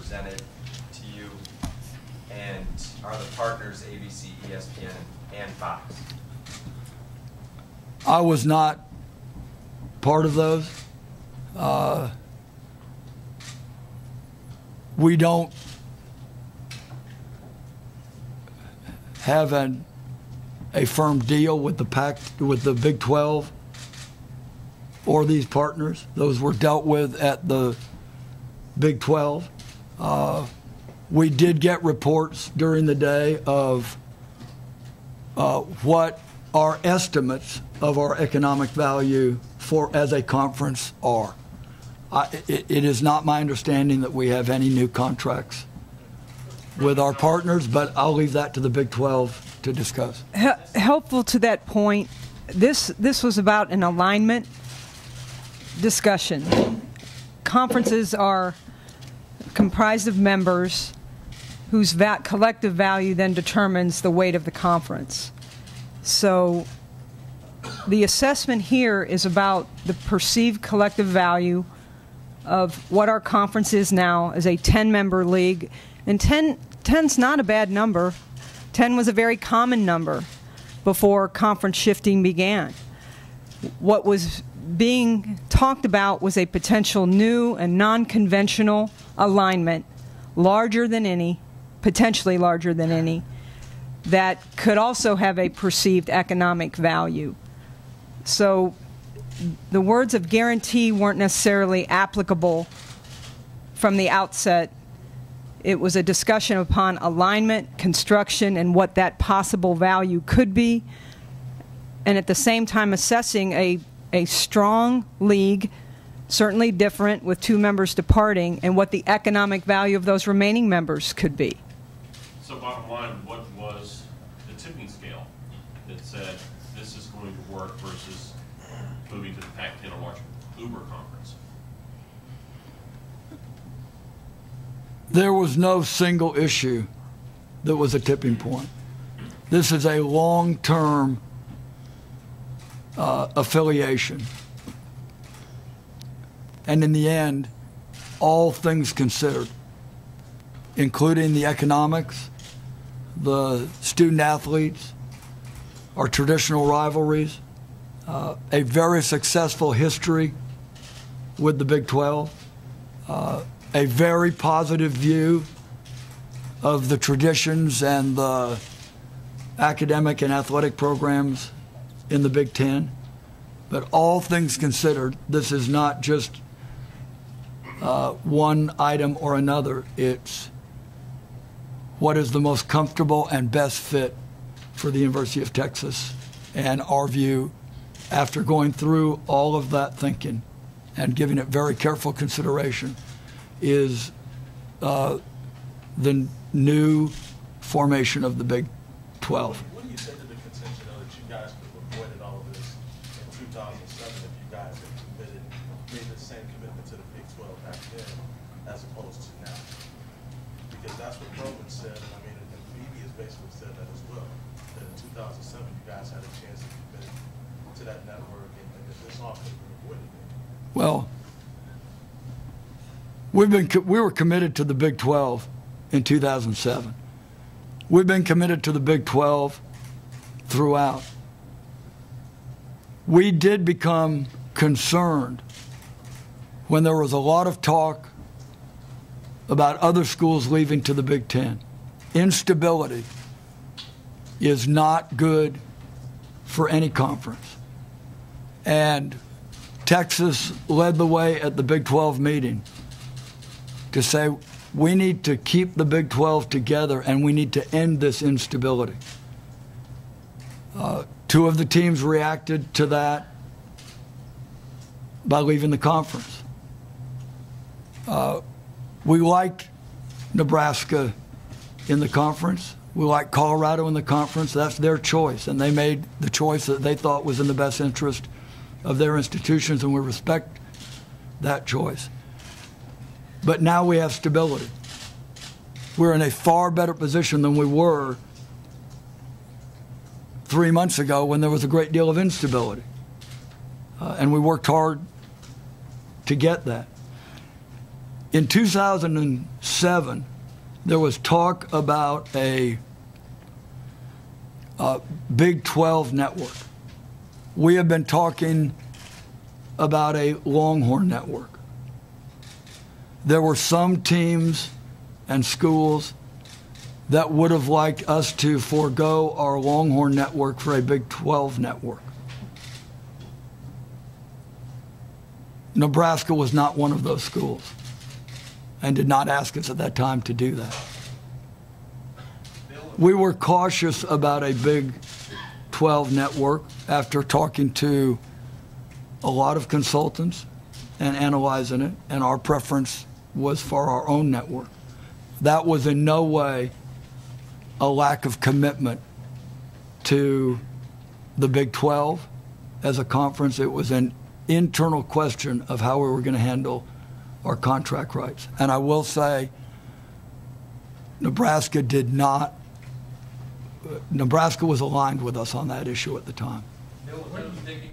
presented to you? And are the partners ABC, ESPN, and Fox? I was not part of those. We don't have a firm deal with the Big 12 or these partners. Those were dealt with at the Big 12. We did get reports during the day of what our estimates of our economic value as a conference are. It is not my understanding that we have any new contracts with our partners, but I'll leave that to the Big 12 to discuss. Helpful to that point, this was about an alignment discussion. Conferences are comprised of members whose collective value then determines the weight of the conference. So the assessment here is about the perceived collective value of what our conference is now as a 10-member league. And 10's not a bad number. 10 was a very common number before conference shifting began. What was being talked about was a potential new and non-conventional alignment, larger than any, potentially larger than any, that could also have a perceived economic value. So the words of guarantee weren't necessarily applicable from the outset. It was a discussion upon alignment, construction, and what that possible value could be, and at the same time assessing a strong league, certainly different with 2 members departing, and what the economic value of those remaining members could be. So bottom line, what was the tipping scale that said this is going to work versus moving to the Pac-10 or large Uber conference? There was no single issue that was a tipping point. This is a long-term affiliation. And in the end, all things considered, including the economics, the student athletes, our traditional rivalries, a very successful history with the Big 12, a very positive view of the traditions and the academic and athletic programs in the Big Ten. But all things considered, this is not just one item or another. It's what is the most comfortable and best fit for the University of Texas. And our view, after going through all of that thinking and giving it very careful consideration, is the new formation of the Big 12. What do you say to the contention that you guys could have avoided all of this in 2007 if you guys had made the same commitment to the Big 12 back then as opposed to now? Because that's what Roman said, and I mean, and Phoebe has basically said that as well, that in 2007 you guys had a chance to commit to that network, and that this all could have been avoided. Well, we were committed to the Big 12 in 2007. We've been committed to the Big 12 throughout. We did become concerned when there was a lot of talk about other schools leaving to the Big Ten. Instability is not good for any conference. And Texas led the way at the Big 12 meeting to say we need to keep the Big 12 together and we need to end this instability. 2 of the teams reacted to that by leaving the conference. We liked Nebraska in the conference. We like Colorado in the conference. That's their choice, and they made the choice that they thought was in the best interest of their institutions, and we respect that choice. But now we have stability. We're in a far better position than we were 3 months ago when there was a great deal of instability. And we worked hard to get that. In 2007, there was talk about a Big 12 network. We have been talking about a Longhorn network. There were some teams and schools that would have liked us to forego our Longhorn network for a Big 12 network. Nebraska was not one of those schools and did not ask us at that time to do that. We were cautious about a Big 12 network after talking to a lot of consultants and analyzing it, and our preference was for our own network. That was in no way a lack of commitment to the Big 12 as a conference. It was an internal question of how we were going to handle our contract rights. And I will say, Nebraska was aligned with us on that issue at the time. Bill, what do you think?